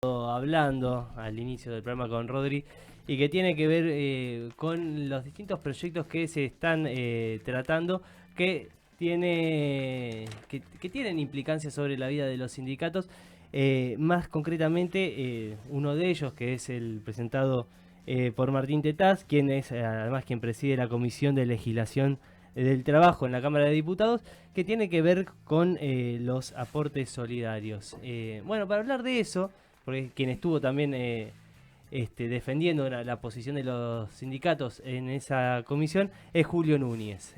hablando al inicio del programa con Rodri y que tiene que ver con los distintos proyectos que se están tratando que tienen implicancias sobre la vida de los sindicatos. Más concretamente, uno de ellos, que es el presentado por Martín Tetaz, quien es además quien preside la Comisión de Legislación del Trabajo en la Cámara de Diputados, que tiene que ver con los aportes solidarios. Bueno, para hablar de eso, porque quien estuvo también defendiendo la posición de los sindicatos en esa comisión es Julio Núñez,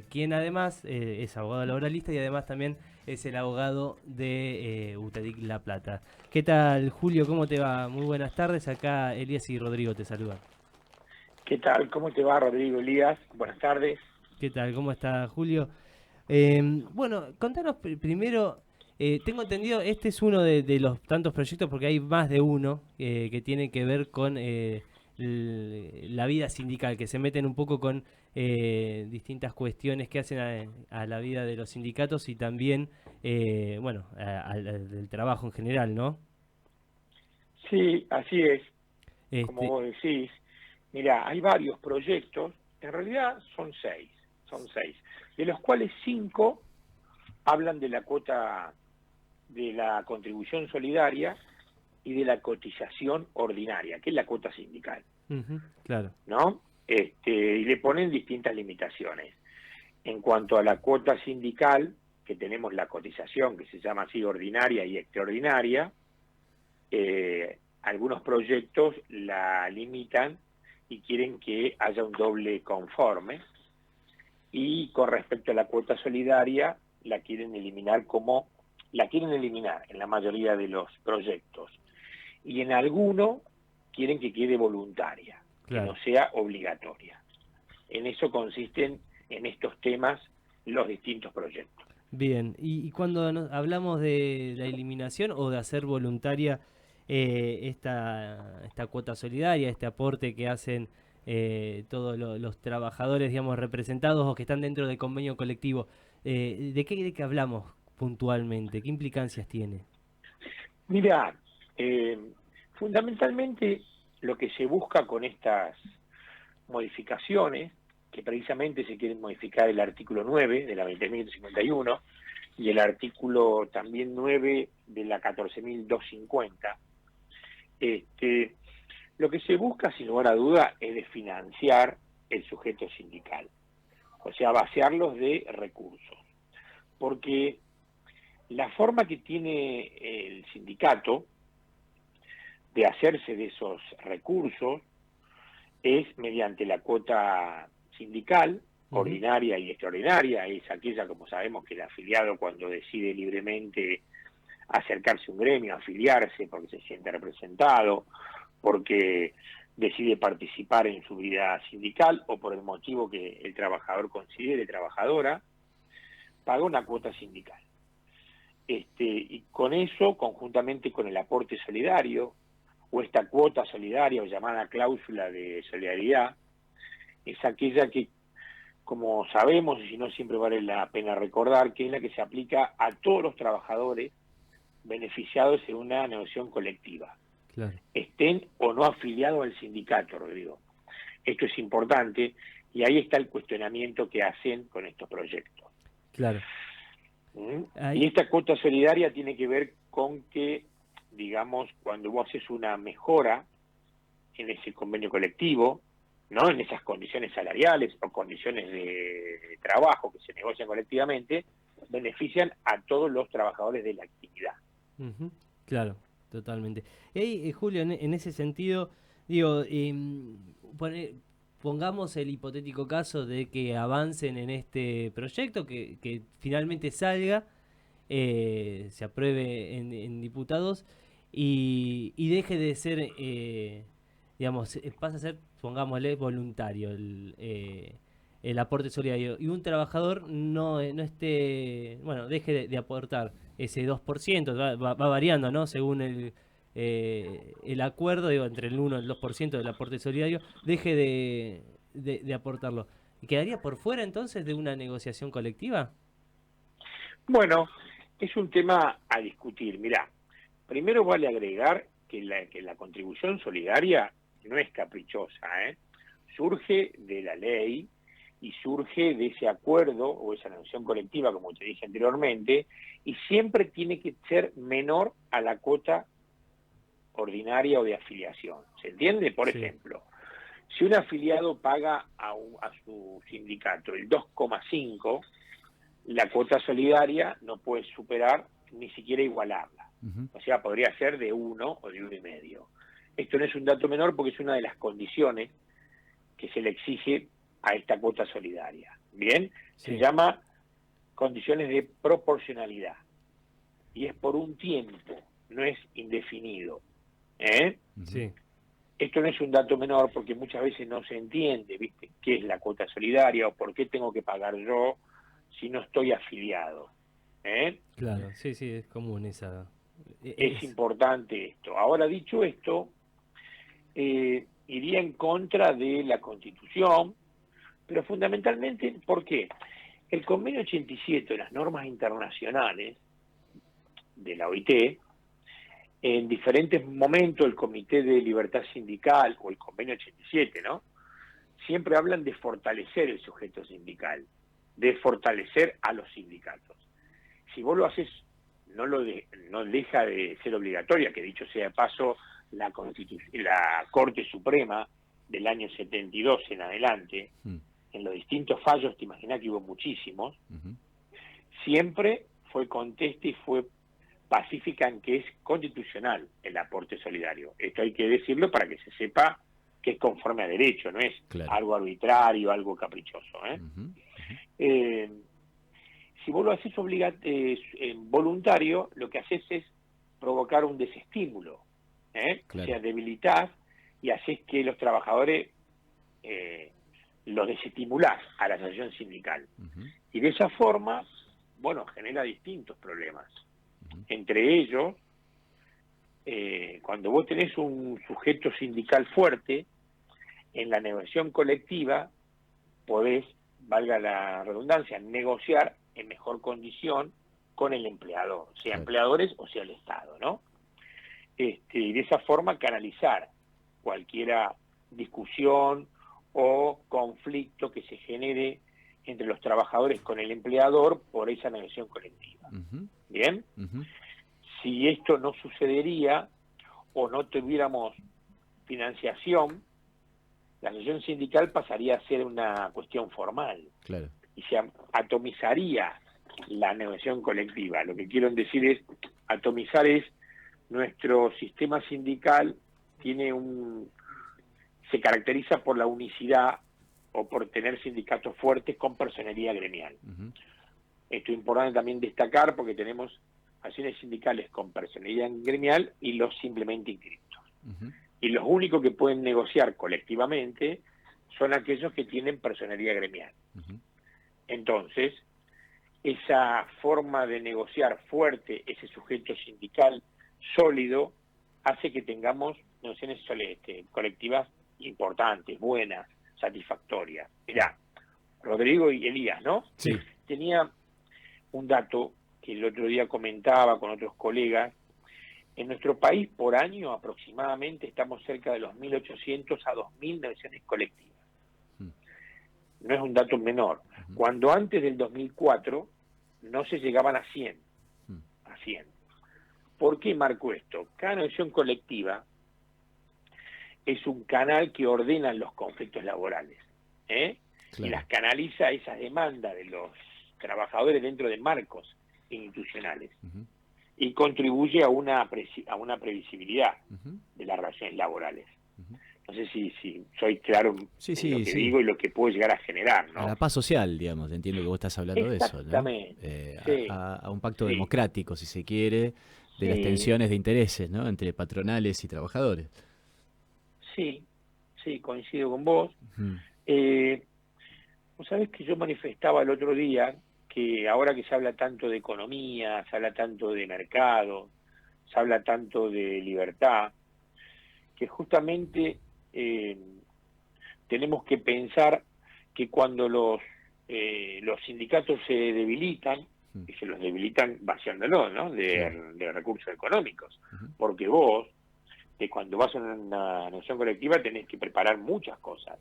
quien además es abogado laboralista y además también es el abogado de UTEDIC La Plata. ¿Qué tal, Julio? ¿Cómo te va? Muy buenas tardes. Acá Elías y Rodrigo te saludan. ¿Qué tal? ¿Cómo te va, Rodrigo Elías? Buenas tardes. ¿Qué tal? ¿Cómo está, Julio? Bueno, contanos primero, tengo entendido, este es uno de los tantos proyectos, porque hay más de uno que tiene que ver con la vida sindical, que se meten un poco con distintas cuestiones que hacen a la vida de los sindicatos y también, bueno, del trabajo en general, ¿no? Sí, así es, como Este, vos decís. Mirá, hay varios proyectos, en realidad son seis, de los cuales cinco hablan de la cuota de la contribución solidaria y de la cotización ordinaria, que es la cuota sindical, Ujú, claro. ¿no? Y le ponen distintas limitaciones. En cuanto a la cuota sindical, que tenemos la cotización que se llama así ordinaria y extraordinaria, algunos proyectos la limitan y quieren que haya un doble conforme, y con respecto a la cuota solidaria la quieren eliminar en la mayoría de los proyectos, y en alguno quieren que quede voluntaria, que no Claro. sea obligatoria. En eso consisten, en estos temas, los distintos proyectos. Bien, y cuando hablamos de la eliminación o de hacer voluntaria esta cuota solidaria, este aporte que hacen todos los trabajadores, digamos, representados o que están dentro del convenio colectivo, ¿de qué hablamos puntualmente? ¿Qué implicancias tiene? Mira, fundamentalmente lo que se busca con estas modificaciones, que precisamente se quieren modificar el artículo 9 de la 20.151 y el artículo también 9 de la 14.250, lo que se busca, sin lugar a duda, es de financiar el sujeto sindical, o sea, vaciarlos de recursos, porque la forma que tiene el sindicato de hacerse de esos recursos es mediante la cuota sindical, Ujú, ordinaria y extraordinaria. Es aquella, como sabemos, que el afiliado, cuando decide libremente acercarse a un gremio, afiliarse porque se siente representado, porque decide participar en su vida sindical o por el motivo que el trabajador considere, trabajadora, paga una cuota sindical. Y con eso, conjuntamente con el aporte solidario, o esta cuota solidaria o llamada cláusula de solidaridad, es aquella que, como sabemos, y si no siempre vale la pena recordar, que es la que se aplica a todos los trabajadores beneficiados en una negociación colectiva, claro, estén o no afiliados al sindicato, Rodrigo. Esto es importante, y ahí está el cuestionamiento que hacen con estos proyectos. claro. ¿Mm? Y Ahí, esta cuota solidaria tiene que ver con que, digamos, cuando vos haces una mejora en ese convenio colectivo, ¿no? En esas condiciones salariales o condiciones de trabajo que se negocian colectivamente, benefician a todos los trabajadores de la actividad. ujú, claro, totalmente. Y ahí, Julio, en ese sentido, digo, pongamos el hipotético caso de que avancen en este proyecto, que finalmente salga, se apruebe en diputados y deje de ser, digamos, pasa a ser, pongámosle, voluntario el aporte solidario. Y un trabajador no esté, bueno, deje de aportar ese 2%, va variando, ¿no? Según el acuerdo, digo, entre el 1 y el 2% del aporte solidario, deje de aportarlo. ¿Y quedaría por fuera entonces de una negociación colectiva? Bueno, es un tema a discutir. Mirá, primero vale agregar que la contribución solidaria no es caprichosa, surge de la ley y surge de ese acuerdo o esa negociación colectiva, como te dije anteriormente, y siempre tiene que ser menor a la cuota ordinaria o de afiliación. ¿Se entiende? Por ejemplo, si un afiliado paga a su sindicato el 2,5, la cuota solidaria no puede superar ni siquiera igualarla. O sea, podría ser de 1 o de 1,5. Esto no es un dato menor porque es una de las condiciones que se le exige a esta cuota solidaria. ¿Bien? Se llama condiciones de proporcionalidad. Y es por un tiempo, no es indefinido. Sí. Esto no es un dato menor porque muchas veces no se entiende, ¿viste?, qué es la cuota solidaria o por qué tengo que pagar yo si no estoy afiliado. Claro, sí, es común esa. Es importante esto. Ahora, dicho esto, iría en contra de la Constitución, pero fundamentalmente, ¿por qué? El convenio 87 de las normas internacionales de la OIT, en diferentes momentos el Comité de Libertad Sindical o el convenio 87, ¿no?, siempre hablan de fortalecer el sujeto sindical, de fortalecer a los sindicatos. Si vos lo haces, no deja de ser obligatoria, que dicho sea de paso, la Corte Suprema del año 72 en adelante, en los distintos fallos, te imaginas que hubo muchísimos, siempre fue contesta y fue pacífica en que es constitucional el aporte solidario. Esto hay que decirlo para que se sepa que es conforme a derecho, no es algo arbitrario, algo caprichoso. Si vos lo haces voluntario, lo que haces es provocar un desestímulo, o sea, debilitas y haces que los trabajadores los desestimulás a la asociación sindical. Y de esa forma, bueno, genera distintos problemas. Entre ellos, cuando vos tenés un sujeto sindical fuerte, en la negociación colectiva podés, valga la redundancia, negociar en mejor condición con el empleador, sea empleadores o sea el Estado, ¿no? Y de esa forma canalizar cualquier discusión o conflicto que se genere entre los trabajadores con el empleador por esa negociación colectiva. ¿Bien? Si esto no sucedería o no tuviéramos financiación, la asociación sindical pasaría a ser una cuestión formal y se atomizaría la negociación colectiva. Lo que quiero decir es, atomizar es, nuestro sistema sindical se caracteriza por la unicidad o por tener sindicatos fuertes con personería gremial. Esto es importante también destacar porque tenemos acciones sindicales con personería gremial y los simplemente inscriptos. Y los únicos que pueden negociar colectivamente son aquellos que tienen personería gremial. Entonces, esa forma de negociar fuerte, ese sujeto sindical sólido, hace que tengamos negociaciones colectivas importantes, buenas, satisfactorias. Mirá, Rodrigo y Elías, ¿no? Sí. Tenía un dato que el otro día comentaba con otros colegas. En nuestro país, por año, aproximadamente, estamos cerca de los 1.800 a 2.000 negociaciones colectivas. No es un dato menor. Cuando antes del 2004 no se llegaban a 100. A 100. ¿Por qué marco esto? Cada negociación colectiva es un canal que ordena los conflictos laborales, y las canaliza esas demandas de los trabajadores dentro de marcos institucionales y contribuye a una previsibilidad de las relaciones laborales. No sé si soy claro en lo que digo y lo que puedo llegar a generar, ¿no? A la paz social, digamos, entiendo que vos estás hablando de eso, ¿no? Exactamente. A un pacto democrático, si se quiere, de las tensiones de intereses, ¿no?, entre patronales y trabajadores. Sí, coincido con vos. Vos sabés que yo manifestaba el otro día que ahora que se habla tanto de economía, se habla tanto de mercado, se habla tanto de libertad, que justamente tenemos que pensar que cuando los sindicatos se debilitan, y se los debilitan vaciándolos, ¿no?, de recursos económicos, porque vos, que cuando vas a una negociación colectiva tenés que preparar muchas cosas,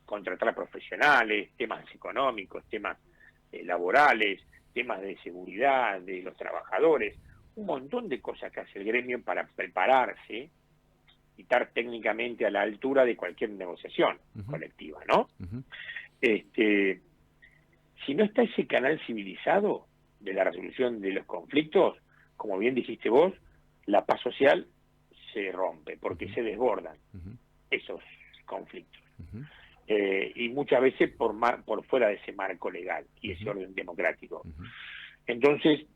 contratar profesionales, temas económicos, temas laborales, temas de seguridad de los trabajadores, un montón de cosas que hace el gremio para prepararse y estar técnicamente a la altura de cualquier negociación colectiva, ¿no? Si no está ese canal civilizado de la resolución de los conflictos, como bien dijiste vos, la paz social se rompe, porque se desbordan esos conflictos. Y muchas veces por fuera de ese marco legal y ese orden democrático. Entonces,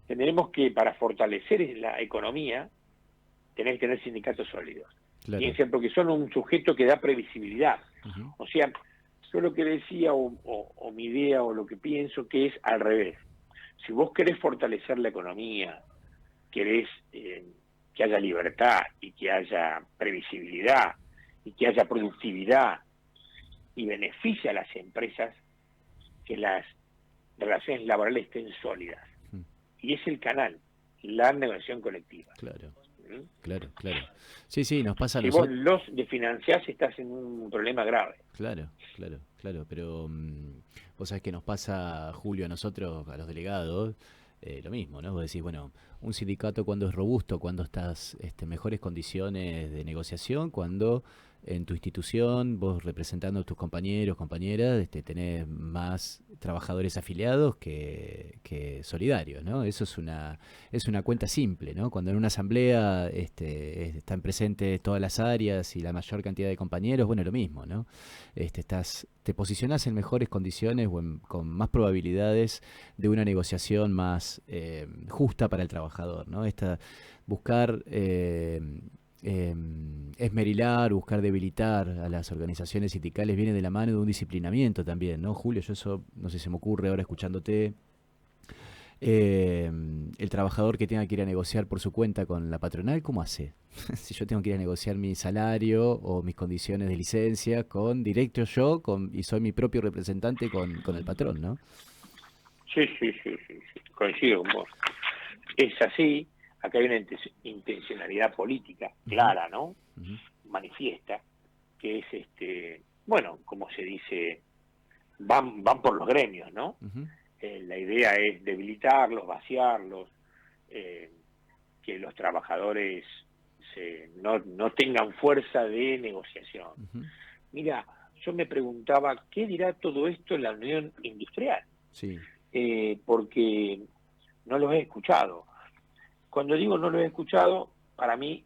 tendremos que, para fortalecer la economía, tener que tener sindicatos sólidos. Claro. Piensen, porque son un sujeto que da previsibilidad. O sea, yo lo que decía, o mi idea, o lo que pienso, que es al revés. Si vos querés fortalecer la economía, querés que haya libertad y que haya previsibilidad y que haya productividad y beneficia a las empresas, que las relaciones laborales estén sólidas. Y es el canal, la negociación colectiva. Claro, claro. Sí, nos pasa a si nosotros. Si vos los desfinanciás, estás en un problema grave. Claro, pero vos sabés que nos pasa, Julio, a nosotros, a los delegados, lo mismo, ¿no? Vos decís, bueno, un sindicato cuando es robusto, cuando estás en mejores condiciones de negociación, cuando en tu institución, vos representando a tus compañeros, compañeras, tenés más trabajadores afiliados que solidarios, ¿no? Eso es una cuenta simple, ¿no? Cuando en una asamblea están presentes todas las áreas y la mayor cantidad de compañeros, bueno, lo mismo, ¿no? Te posicionás en mejores condiciones o con más probabilidades de una negociación más justa para el trabajador, ¿no? Buscar esmerilar, buscar debilitar a las organizaciones sindicales viene de la mano de un disciplinamiento también, ¿no, Julio? Yo eso, no sé, se me ocurre ahora escuchándote. El trabajador que tenga que ir a negociar por su cuenta con la patronal, ¿cómo hace? Si yo tengo que ir a negociar mi salario o mis condiciones de licencia directo yo y soy mi propio representante con el patrón, ¿no? Sí, coincido con vos. Es así. Acá hay una intencionalidad política clara, ¿no? Manifiesta, que es, bueno, como se dice, van por los gremios, ¿no? La idea es debilitarlos, vaciarlos, que los trabajadores no tengan fuerza de negociación. Mira, yo me preguntaba, ¿qué dirá todo esto en la Unión Industrial? Sí. Porque no los he escuchado. Cuando digo no lo he escuchado, para mí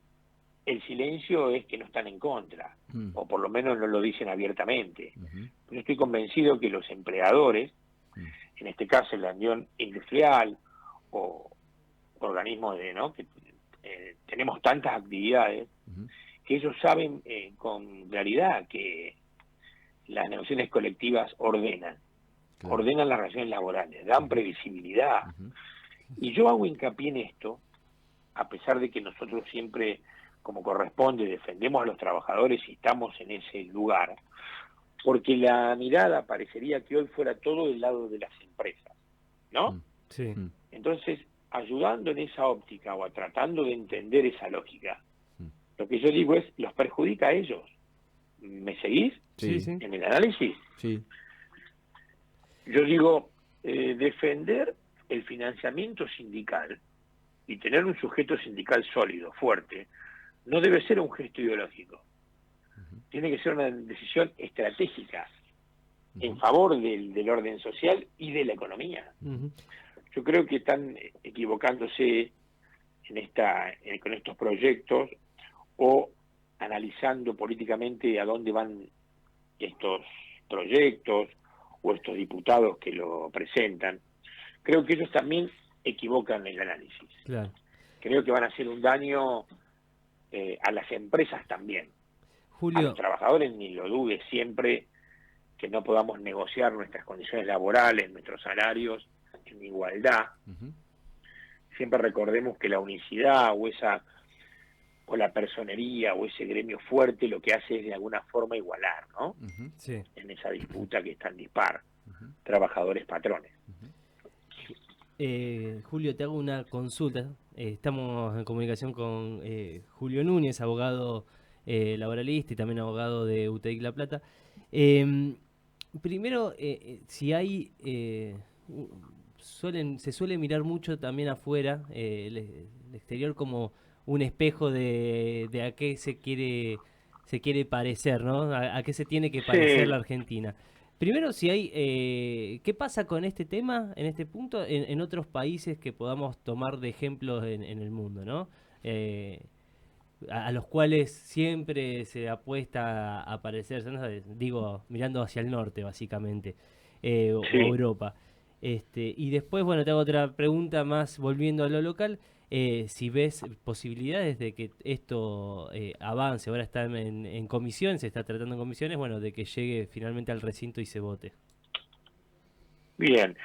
el silencio es que no están en contra, o por lo menos no lo dicen abiertamente. Yo estoy convencido que los empleadores, en este caso la Unión Industrial, o organismos que tenemos tantas actividades, que ellos saben con claridad que las negociaciones colectivas ordenan las relaciones laborales, dan previsibilidad. Y yo hago hincapié en esto, a pesar de que nosotros siempre, como corresponde, defendemos a los trabajadores y estamos en ese lugar, porque la mirada parecería que hoy fuera todo del lado de las empresas, ¿no? Sí. Entonces, ayudando en esa óptica o tratando de entender esa lógica, lo que yo digo es, los perjudica a ellos. ¿Me seguís? Sí. En el análisis. Sí. Yo digo, defender el financiamiento sindical y tener un sujeto sindical sólido, fuerte, no debe ser un gesto ideológico. Tiene que ser una decisión estratégica en favor del orden social y de la economía. Yo creo que están equivocándose con estos proyectos o analizando políticamente a dónde van estos proyectos o estos diputados que lo presentan. Creo que ellos también equivocan el análisis. Claro. Creo que van a hacer un daño a las empresas también. Julio. A los trabajadores, ni lo dude, siempre que no podamos negociar nuestras condiciones laborales, nuestros salarios en igualdad. Siempre recordemos que la unicidad o la personería o ese gremio fuerte lo que hace es de alguna forma igualar, ¿no? Sí. En esa disputa que es tan dispar, trabajadores patrones. Julio, te hago una consulta. estamos en comunicación con Julio Núñez, abogado laboralista y también abogado de UTEC La Plata. Eh, Primero, si hay, se suele mirar mucho también afuera, el exterior como un espejo de a qué se quiere parecer, ¿no? A qué se tiene que parecer la Sí, Argentina. Primero, si hay, ¿qué pasa con este tema, en este punto, en otros países que podamos tomar de ejemplos en el mundo, ¿no? Eh, a los cuales siempre se apuesta a parecerse, ¿no? Digo, mirando hacia el norte, básicamente, o sí. Europa. Y después, bueno, te hago otra pregunta más volviendo a lo local. Si ves posibilidades de que esto avance, ahora está en comisión, se está tratando en comisiones, bueno, de que llegue finalmente al recinto y se vote. Bien.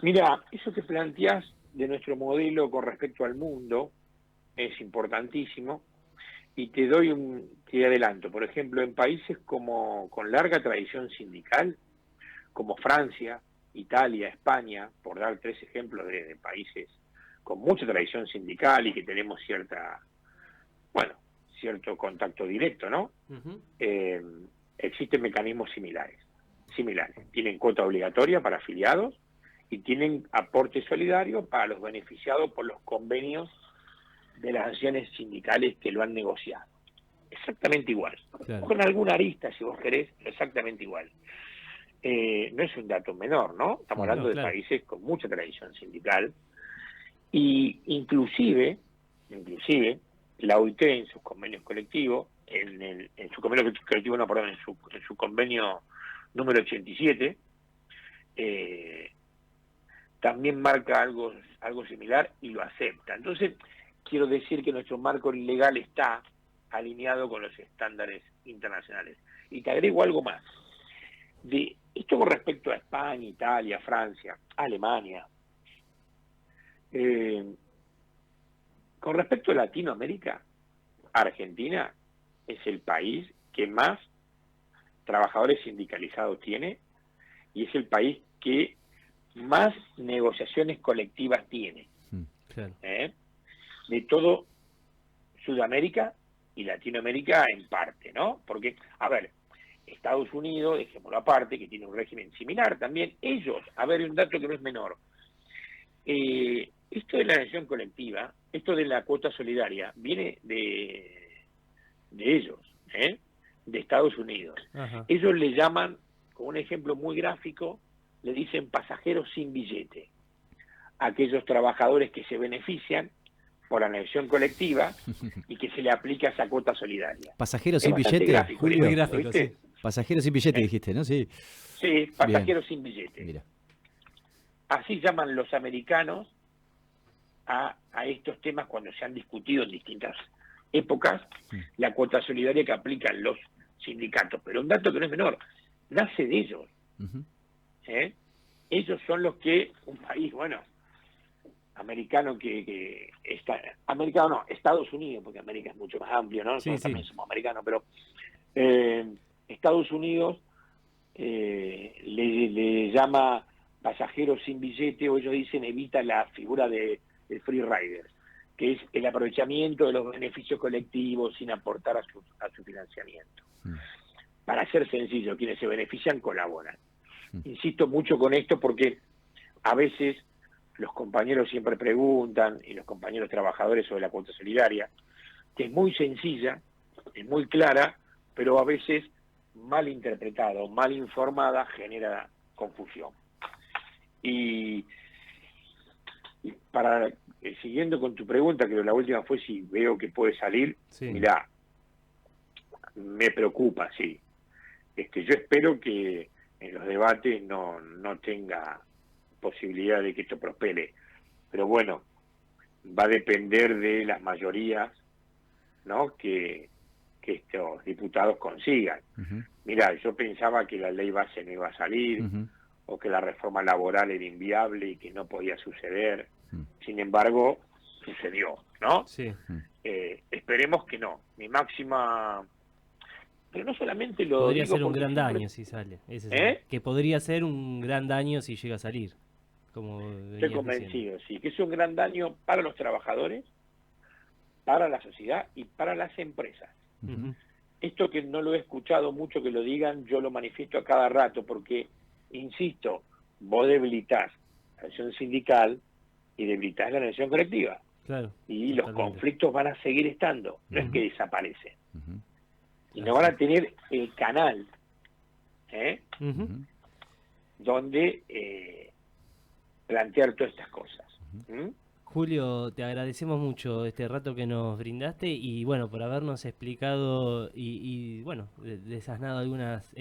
Mira, eso que planteás de nuestro modelo con respecto al mundo es importantísimo y te adelanto. Por ejemplo, en países como con larga tradición sindical, como Francia, Italia, España, por dar tres ejemplos de países con mucha tradición sindical y que tenemos bueno, cierto contacto directo, ¿no? Ujú. Eh, Existen mecanismos similares. Tienen cuota obligatoria para afiliados y tienen aporte solidario para los beneficiados por los convenios de las acciones sindicales que lo han negociado. Exactamente igual. Claro. Con alguna arista, si vos querés, exactamente igual. No es un dato menor, ¿no? Estamos Mm. No, hablando de claro. países con mucha tradición sindical y inclusive, la OIT en sus convenios colectivos, en su convenio colectivo, no, perdón, en su convenio número 87, eh, también marca algo similar y lo acepta. Entonces, quiero decir que nuestro marco legal está alineado con los estándares internacionales. Y te agrego algo más. De esto con respecto a España, Italia, Francia, Alemania. Eh, con respecto a Latinoamérica, Argentina es el país que más trabajadores sindicalizados tiene y es el país que más negociaciones colectivas tiene, Mm. Claro. ¿eh? De todo Sudamérica y Latinoamérica en parte, ¿no? Porque, a ver, Estados Unidos, dejémoslo aparte, que tiene un régimen similar también, ellos, a ver, un dato que no es menor, esto de la negociación colectiva, esto de la cuota solidaria, viene de ellos, ¿eh? De Estados Unidos. Ajá. Ellos le llaman, con un ejemplo muy gráfico, le dicen pasajeros sin billete. Aquellos trabajadores que se benefician por la negociación colectiva y que se le aplica esa cuota solidaria. Pasajero Es sin bastante billete, gráfico el Muy Julio. ejemplo, gráfico, sí. ¿viste? Pasajero sin billete Eh, dijiste, ¿no? Sí. sí, Bien. pasajeros sin billete. Mira. Así llaman los americanos a estos temas cuando se han discutido en distintas épocas, Mm. la cuota solidaria que aplican los sindicatos. Pero un dato que no es menor, nace de ellos. Ujú. ¿Eh? Ellos son los que, un país, bueno, americano que está, americano no, Estados Unidos, porque América es mucho más amplio, ¿no? Sí, Nosotros sí. también somos americanos, pero eh, Estados Unidos le llama pasajeros sin billete, o ellos dicen evita la figura de free riders, que es el aprovechamiento de los beneficios colectivos sin aportar a su financiamiento. Mm. Para ser sencillo, quienes se benefician colaboran. Mm. Insisto mucho con esto porque a veces los compañeros siempre preguntan, y los compañeros trabajadores, sobre la cuota solidaria, que es muy sencilla, es muy clara, pero a veces mal interpretada o mal informada genera confusión. Y para siguiendo con tu pregunta, que la última fue si veo que puede salir, Sí. mirá, me preocupa, sí. Yo espero que en los debates no tenga posibilidad de que esto prospere, pero bueno, va a depender de las mayorías, ¿no? Que estos diputados consigan. Ujú. Mira, yo pensaba que la ley base no iba a salir, Ujú. o que la reforma laboral era inviable y que no podía suceder. Mm. Sin embargo, sucedió, ¿no? Sí. Mm. Esperemos que no. Mi máxima... Pero no solamente lo Podría digo ser un porque gran siempre... daño si sale. Ese es ¿Eh? que podría ser un gran daño si llega a salir. como Estoy venías convencido, diciendo. sí, que es un gran daño para los trabajadores, para la sociedad y para las empresas. Ujú. Esto que no lo he escuchado mucho que lo digan, yo lo manifiesto a cada rato, porque, insisto, vos debilitas la acción sindical y debilitas la negociación colectiva. Claro, Y los totalmente. conflictos van a seguir estando, no es que Ujú. desaparecen. Ujú, Y no van a tener el canal Ujú. ujú. donde plantear todas estas cosas. ¿Mm? Julio, te agradecemos mucho este rato que nos brindaste y bueno, por habernos explicado bueno, desasnado algunas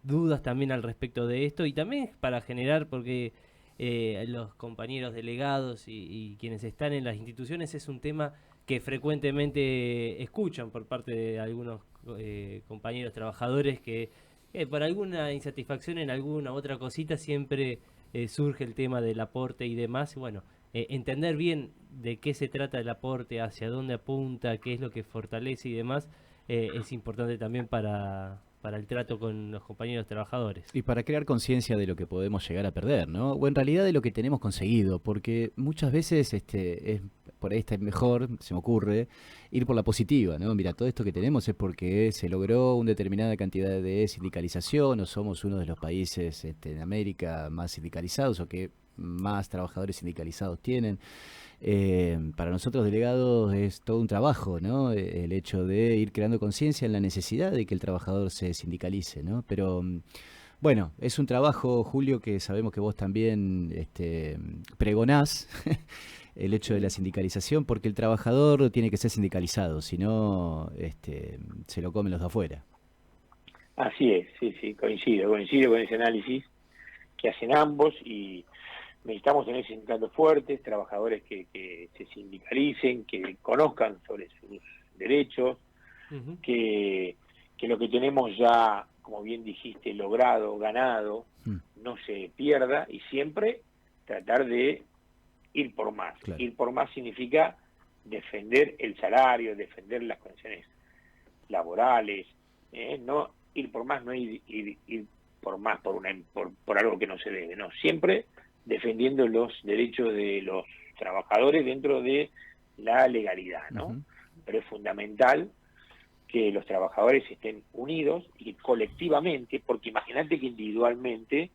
dudas también al respecto de esto y también para generar, porque los compañeros delegados y quienes están en las instituciones es un tema que frecuentemente escuchan por parte de algunos compañeros trabajadores que por alguna insatisfacción en alguna otra cosita siempre surge el tema del aporte y demás. Y bueno, entender bien de qué se trata el aporte, hacia dónde apunta, qué es lo que fortalece y demás, es importante también para el trato con los compañeros trabajadores. Y para crear conciencia de lo que podemos llegar a perder, ¿no? O en realidad de lo que tenemos conseguido, porque muchas veces por ahí está mejor, se me ocurre, ir por la positiva, ¿no? Mira, todo esto que tenemos es porque se logró una determinada cantidad de sindicalización, o somos uno de los países en América más sindicalizados, o que más trabajadores sindicalizados tienen. Para nosotros delegados es todo un trabajo, ¿no? El hecho de ir creando conciencia en la necesidad de que el trabajador se sindicalice, ¿no? Pero bueno, es un trabajo, Julio, que sabemos que vos también pregonás el hecho de la sindicalización, porque el trabajador tiene que ser sindicalizado, si no se lo comen los de afuera. Así es, sí, sí, coincido con ese análisis que hacen ambos y necesitamos tener sindicatos fuertes, trabajadores que se sindicalicen, que conozcan sobre sus derechos, Ujú. que lo que tenemos ya, como bien dijiste, logrado, ganado, Mm, no se pierda y siempre tratar de ir por más. claro. Ir por más significa defender el salario, defender las condiciones laborales, no ir por más, no ir por más por algo que no se debe, no, siempre defendiendo los derechos de los trabajadores dentro de la legalidad, ¿no? Ujú, Pero es fundamental que los trabajadores estén unidos y colectivamente, porque imagínate que individualmente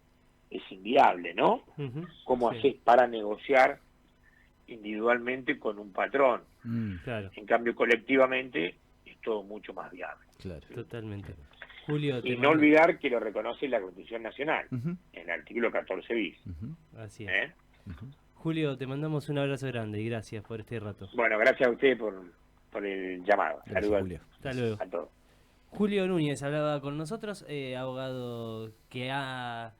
es inviable, ¿no? Ujú. ¿Cómo Sí, haces para negociar individualmente con un patrón? mm, claro, En cambio, colectivamente es todo mucho más viable. claro. totalmente. Julio, te Y no mando... olvidar que lo reconoce la Constitución Nacional, Ujú, en el artículo 14 bis. ujú, Así es. ¿Eh? ujú. Julio, te mandamos un abrazo grande y gracias por este rato. Bueno, gracias a usted por el llamado. Gracias, Saludos Julio. Hasta luego. a todos. Julio Núñez hablaba con nosotros, abogado que ha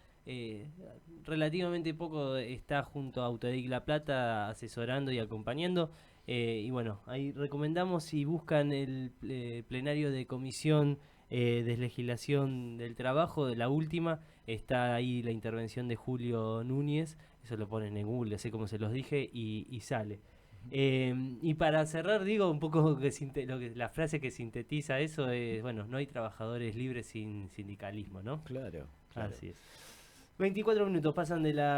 relativamente poco está junto a Autoedic La Plata asesorando y acompañando. Y bueno, ahí recomendamos si buscan el plenario de comisión de legislación del trabajo, de la última, está ahí la intervención de Julio Núñez, eso lo ponen en Google, así como se los dije, y sale. Y para cerrar, digo un poco la frase que sintetiza eso es, bueno, no hay trabajadores libres sin sindicalismo, ¿no? Claro, claro. Así es. 24 minutos pasan de la